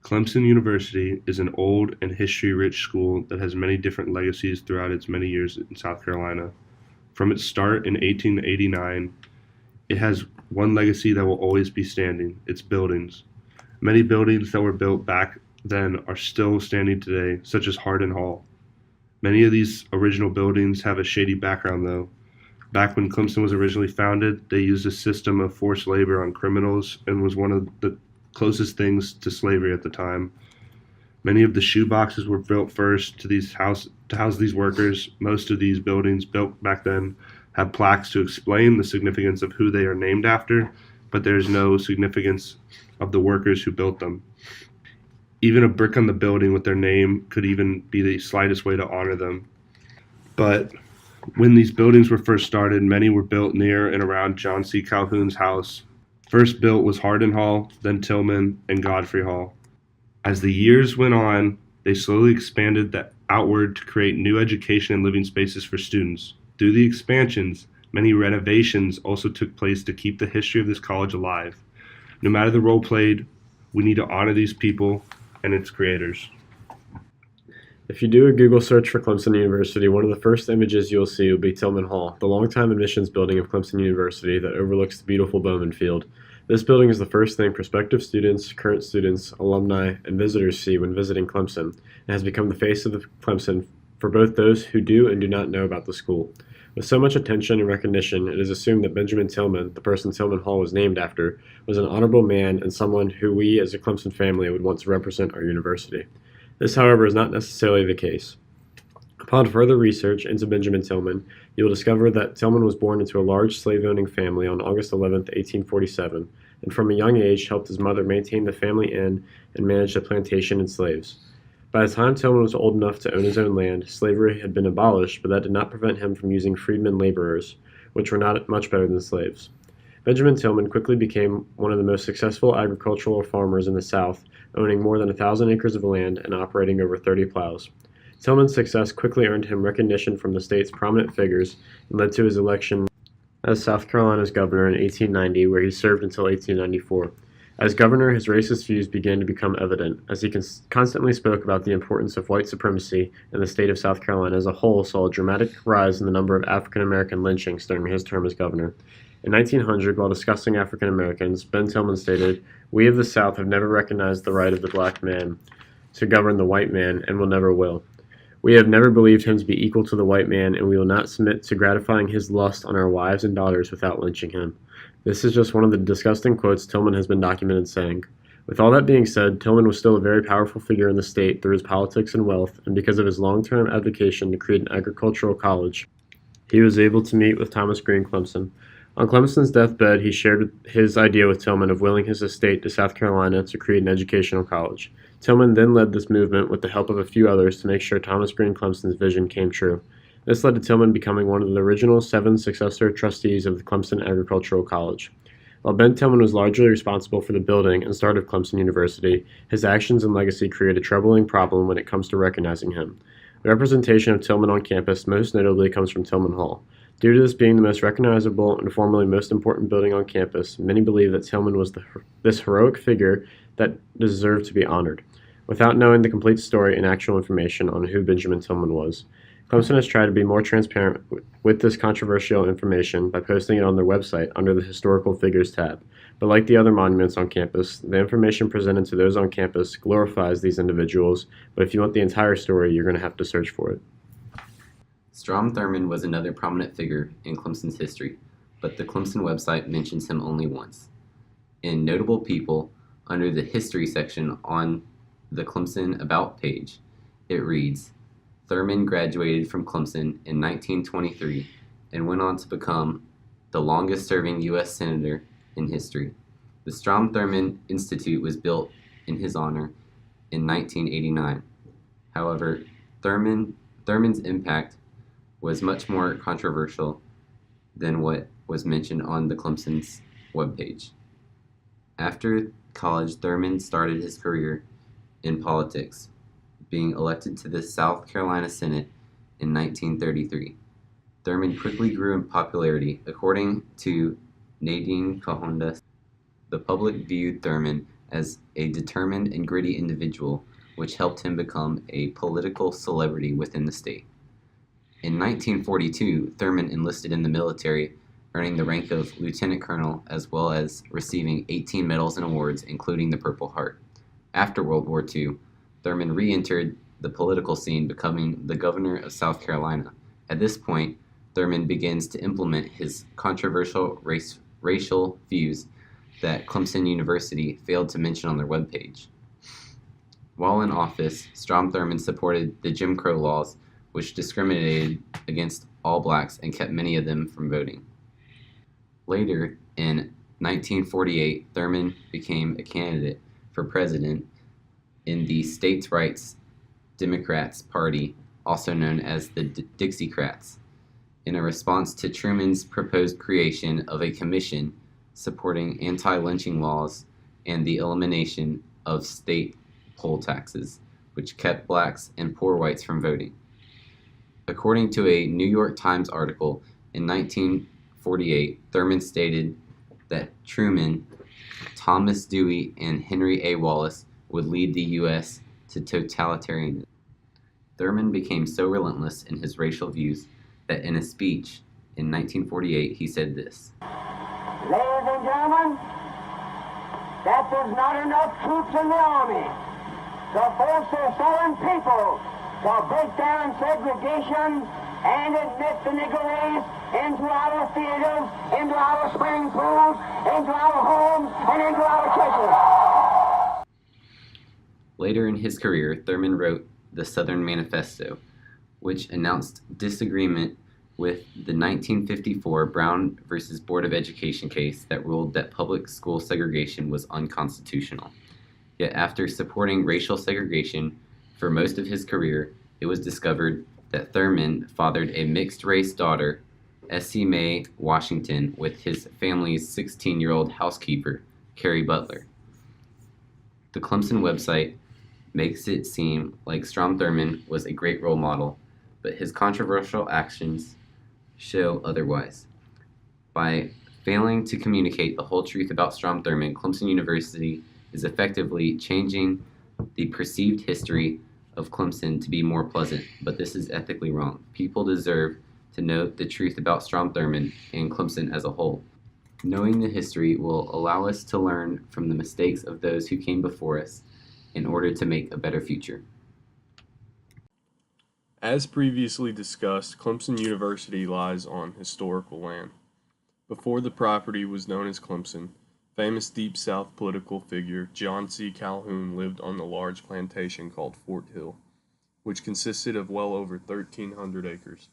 Clemson University is an old and history-rich school that has many different legacies throughout its many years in South Carolina. From its start in 1889, it has one legacy that will always be standing: its buildings. Many buildings that were built back then are still standing today, such as Hardin Hall. Many of these original buildings have a shady background, though. Back when Clemson was originally founded, they used a system of forced labor on criminals and was one of the closest things to slavery at the time. Many of the shoe boxes were built first to house these workers. Most of these buildings built back then have plaques to explain the significance of who they are named after, but there is no significance of the workers who built them. Even a brick on the building with their name could even be the slightest way to honor them. But when these buildings were first started, many were built near and around John C. Calhoun's house. First built was Hardin Hall, then Tillman, and Godfrey Hall. As the years went on, they slowly expanded outward to create new education and living spaces for students. Through the expansions, many renovations also took place to keep the history of this college alive. No matter the role played, we need to honor these people and its creators. If you do a Google search for Clemson University, one of the first images you'll see will be Tillman Hall, the longtime admissions building of Clemson University that overlooks the beautiful Bowman Field. This building is the first thing prospective students, current students, alumni, and visitors see when visiting Clemson, and has become the face of Clemson for both those who do and do not know about the school. With so much attention and recognition, it is assumed that Benjamin Tillman, the person Tillman Hall was named after, was an honorable man and someone who we as a Clemson family would want to represent our university. This, however, is not necessarily the case. Upon further research into Benjamin Tillman, you will discover that Tillman was born into a large slave-owning family on August 11, 1847, and from a young age helped his mother maintain the family inn and manage the plantation and slaves. By the time Tillman was old enough to own his own land, slavery had been abolished, but that did not prevent him from using freedmen laborers, which were not much better than slaves. Benjamin Tillman quickly became one of the most successful agricultural farmers in the South, owning more than 1,000 acres of land and operating over 30 plows. Tillman's success quickly earned him recognition from the state's prominent figures and led to his election as South Carolina's governor in 1890, where he served until 1894. As governor, his racist views began to become evident, as he constantly spoke about the importance of white supremacy, and the state of South Carolina as a whole saw a dramatic rise in the number of African American lynchings during his term as governor. In 1900, while discussing African Americans, Ben Tillman stated, "We of the South have never recognized the right of the black man to govern the white man, and will never will. We have never believed him to be equal to the white man, and we will not submit to gratifying his lust on our wives and daughters without lynching him." This is just one of the disgusting quotes Tillman has been documented saying. With all that being said, Tillman was still a very powerful figure in the state through his politics and wealth, and because of his long-term advocacy to create an agricultural college, he was able to meet with Thomas Green Clemson. On Clemson's deathbed, he shared his idea with Tillman of willing his estate to South Carolina to create an educational college. Tillman then led this movement with the help of a few others to make sure Thomas Green Clemson's vision came true. This led to Tillman becoming one of the original 7 successor trustees of the Clemson Agricultural College. While Ben Tillman was largely responsible for the building and start of Clemson University, his actions and legacy create a troubling problem when it comes to recognizing him. The representation of Tillman on campus most notably comes from Tillman Hall. Due to this being the most recognizable and formerly most important building on campus, many believe that Tillman was this heroic figure that deserved to be honored, without knowing the complete story and actual information on who Benjamin Tillman was. Clemson has tried to be more transparent with this controversial information by posting it on their website under the Historical Figures tab. But like the other monuments on campus, the information presented to those on campus glorifies these individuals, but if you want the entire story, you're going to have to search for it. Strom Thurmond was another prominent figure in Clemson's history, but the Clemson website mentions him only once. In Notable People, under the History section on the Clemson About page, it reads, "Thurmond graduated from Clemson in 1923 and went on to become the longest-serving U.S. Senator in history. The Strom Thurmond Institute was built in his honor in 1989. However, Thurmond's impact was much more controversial than what was mentioned on the Clemson's webpage. After college, Thurmond started his career in politics, being elected to the South Carolina Senate in 1933. Thurmond quickly grew in popularity. According to Nadine Kahonda, the public viewed Thurmond as a determined and gritty individual, which helped him become a political celebrity within the state. In 1942, Thurman enlisted in the military, earning the rank of lieutenant colonel as well as receiving 18 medals and awards, including the Purple Heart. After World War II, Thurman re-entered the political scene, becoming the governor of South Carolina. At this point, Thurman begins to implement his controversial racial views that Clemson University failed to mention on their webpage. While in office, Strom Thurmond supported the Jim Crow laws, which discriminated against all blacks and kept many of them from voting. Later, in 1948, Thurmond became a candidate for president in the States' Rights Democrats Party, also known as the Dixiecrats, in a response to Truman's proposed creation of a commission supporting anti-lynching laws and the elimination of state poll taxes, which kept blacks and poor whites from voting. According to a New York Times article in 1948, Thurmond stated that Truman, Thomas Dewey, and Henry A. Wallace would lead the U.S. to totalitarianism. Thurmond became so relentless in his racial views that in a speech in 1948 he said this: "Ladies and gentlemen, that there's not enough troops in the army to force their southern people to break down segregation and admit the Negro race into our theaters, into our swimming pools, into our homes, and into our churches." Later in his career, Thurmond wrote the Southern Manifesto, which announced disagreement with the 1954 Brown versus Board of Education case that ruled that public school segregation was unconstitutional. Yet after supporting racial segregation for most of his career, it was discovered that Thurmond fathered a mixed-race daughter, Essie Mae Washington, with his family's 16-year-old housekeeper, Carrie Butler. The Clemson website makes it seem like Strom Thurmond was a great role model, but his controversial actions show otherwise. By failing to communicate the whole truth about Strom Thurmond, Clemson University is effectively changing the perceived history of Clemson to be more pleasant, but this is ethically wrong. People deserve to know the truth about Strom Thurmond and Clemson as a whole. Knowing the history will allow us to learn from the mistakes of those who came before us in order to make a better future. As previously discussed, Clemson University lies on historical land. Before the property was known as Clemson, famous Deep South political figure John C. Calhoun lived on the large plantation called Fort Hill, which consisted of well over 1,300 acres.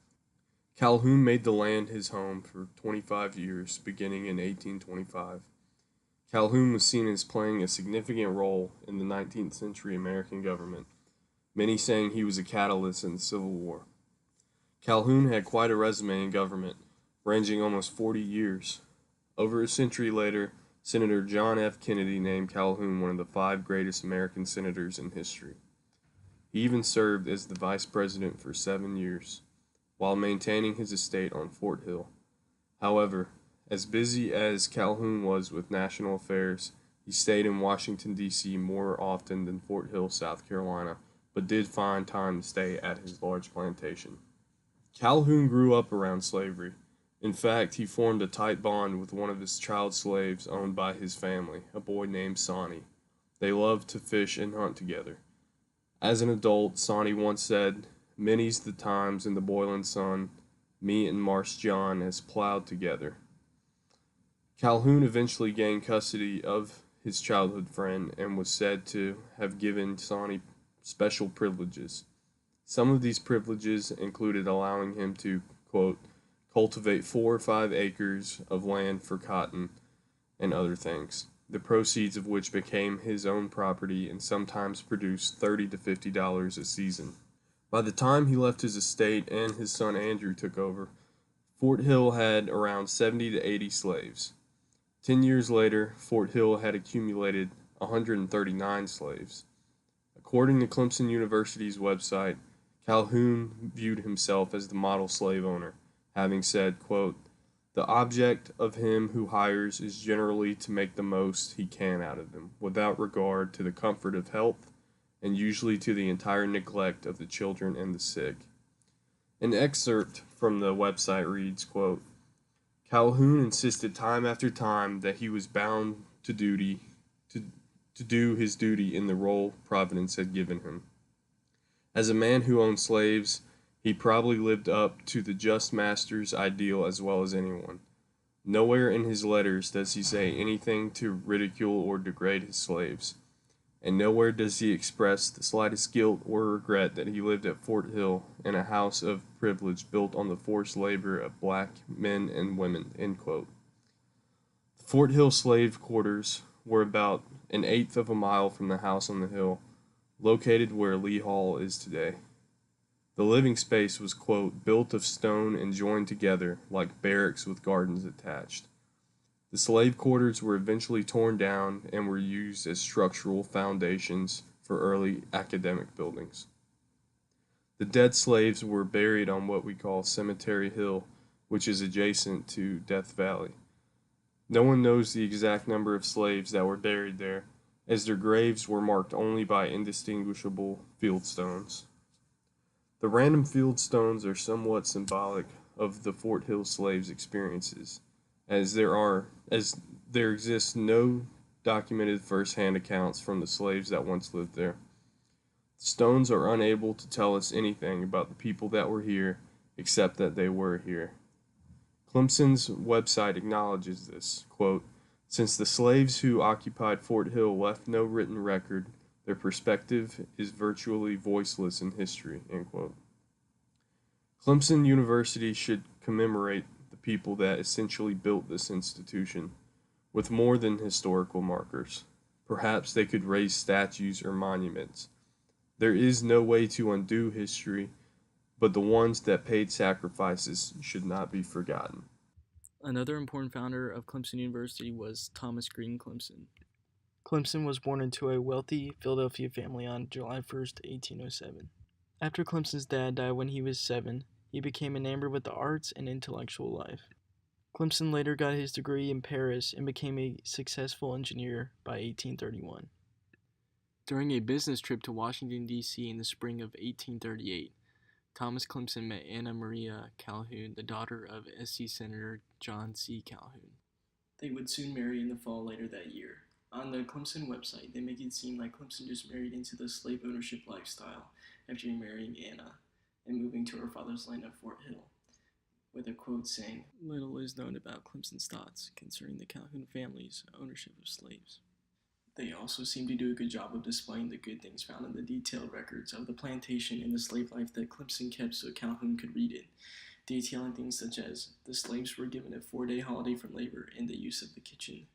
Calhoun made the land his home for 25 years, beginning in 1825. Calhoun was seen as playing a significant role in the 19th century American government, many saying he was a catalyst in the Civil War. Calhoun had quite a resume in government, ranging almost 40 years. Over a century later, Senator John F. Kennedy named Calhoun one of the 5 greatest American senators in history. He even served as the vice president for 7 years, while maintaining his estate on Fort Hill. However, as busy as Calhoun was with national affairs, he stayed in Washington, D.C. more often than Fort Hill, South Carolina, but did find time to stay at his large plantation. Calhoun grew up around slavery. In fact, he formed a tight bond with one of his child slaves owned by his family, a boy named Sonny. They loved to fish and hunt together. As an adult, Sonny once said, "Many's the times in the boiling sun, me and Marse John has plowed together." Calhoun eventually gained custody of his childhood friend and was said to have given Sonny special privileges. Some of these privileges included allowing him to, quote, cultivate 4 or 5 acres of land for cotton and other things, the proceeds of which became his own property and sometimes produced $30 to $50 a season. By the time he left his estate and his son Andrew took over, Fort Hill had around 70 to 80 slaves. 10 years later, Fort Hill had accumulated 139 slaves. According to Clemson University's website, Calhoun viewed himself as the model slave owner, having said, quote, The object of him who hires is generally to make the most he can out of them, without regard to the comfort of health, and usually to the entire neglect of the children and the sick. An excerpt from the website reads, quote, Calhoun insisted time after time that he was bound to do his duty in the role Providence had given him. As a man who owned slaves, he probably lived up to the just master's ideal as well as anyone. Nowhere in his letters does he say anything to ridicule or degrade his slaves, and nowhere does he express the slightest guilt or regret that he lived at Fort Hill in a house of privilege built on the forced labor of black men and women. End quote. The Fort Hill slave quarters were about an eighth of a mile from the house on the hill, located where Lee Hall is today. The living space was, quote, built of stone and joined together like barracks with gardens attached. The slave quarters were eventually torn down and were used as structural foundations for early academic buildings. The dead slaves were buried on what we call Cemetery Hill, which is adjacent to Death Valley. No one knows the exact number of slaves that were buried there, as their graves were marked only by indistinguishable field stones. The random field stones are somewhat symbolic of the Fort Hill slaves' experiences, as there exists no documented first-hand accounts from the slaves that once lived there. The stones are unable to tell us anything about the people that were here, except that they were here. Clemson's website acknowledges this, quote, since the slaves who occupied Fort Hill left no written record, their perspective is virtually voiceless in history, end quote. Clemson University should commemorate the people that essentially built this institution with more than historical markers. Perhaps they could raise statues or monuments. There is no way to undo history, but the ones that paid sacrifices should not be forgotten. Another important founder of Clemson University was Thomas Green Clemson. Clemson was born into a wealthy Philadelphia family on July 1st, 1807. After Clemson's dad died when he was 7, he became enamored with the arts and intellectual life. Clemson later got his degree in Paris and became a successful engineer by 1831. During a business trip to Washington, D.C. in the spring of 1838, Thomas Clemson met Anna Maria Calhoun, the daughter of S.C. Senator John C. Calhoun. They would soon marry in the fall later that year. On the Clemson website, they make it seem like Clemson just married into the slave ownership lifestyle after marrying Anna and moving to her father's land of Fort Hill, with a quote saying, little is known about Clemson's thoughts concerning the Calhoun family's ownership of slaves. They also seem to do a good job of displaying the good things found in the detailed records of the plantation and the slave life that Clemson kept so Calhoun could read it, detailing things such as the slaves were given a 4-day holiday from labor and the use of the kitchen.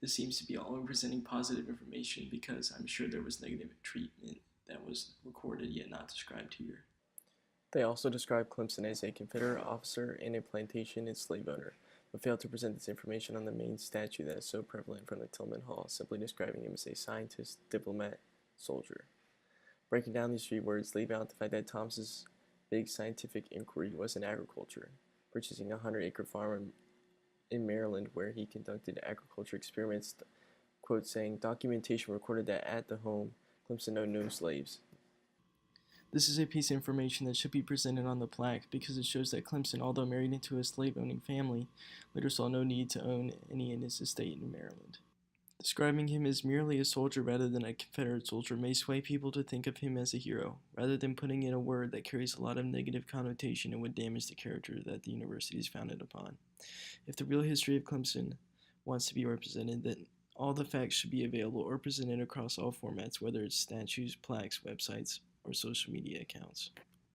This seems to be all presenting positive information because I'm sure there was negative treatment that was recorded yet not described here. They also describe Clemson as a Confederate officer and a plantation and slave owner, but failed to present this information on the main statue that is so prevalent from the Tillman Hall, simply describing him as a scientist, diplomat, soldier. Breaking down these 3 words, leave out the fact that Thomas's big scientific inquiry was in agriculture, purchasing a 100-acre farm in Maryland where he conducted agriculture experiments, quote saying, documentation recorded that at the home, Clemson owned no slaves. This is a piece of information that should be presented on the plaque because it shows that Clemson, although married into a slave-owning family, later saw no need to own any in his estate in Maryland. Describing him as merely a soldier rather than a Confederate soldier may sway people to think of him as a hero, rather than putting in a word that carries a lot of negative connotation and would damage the character that the university is founded upon. If the real history of Clemson wants to be represented, then all the facts should be available or presented across all formats, whether it's statues, plaques, websites, or social media accounts.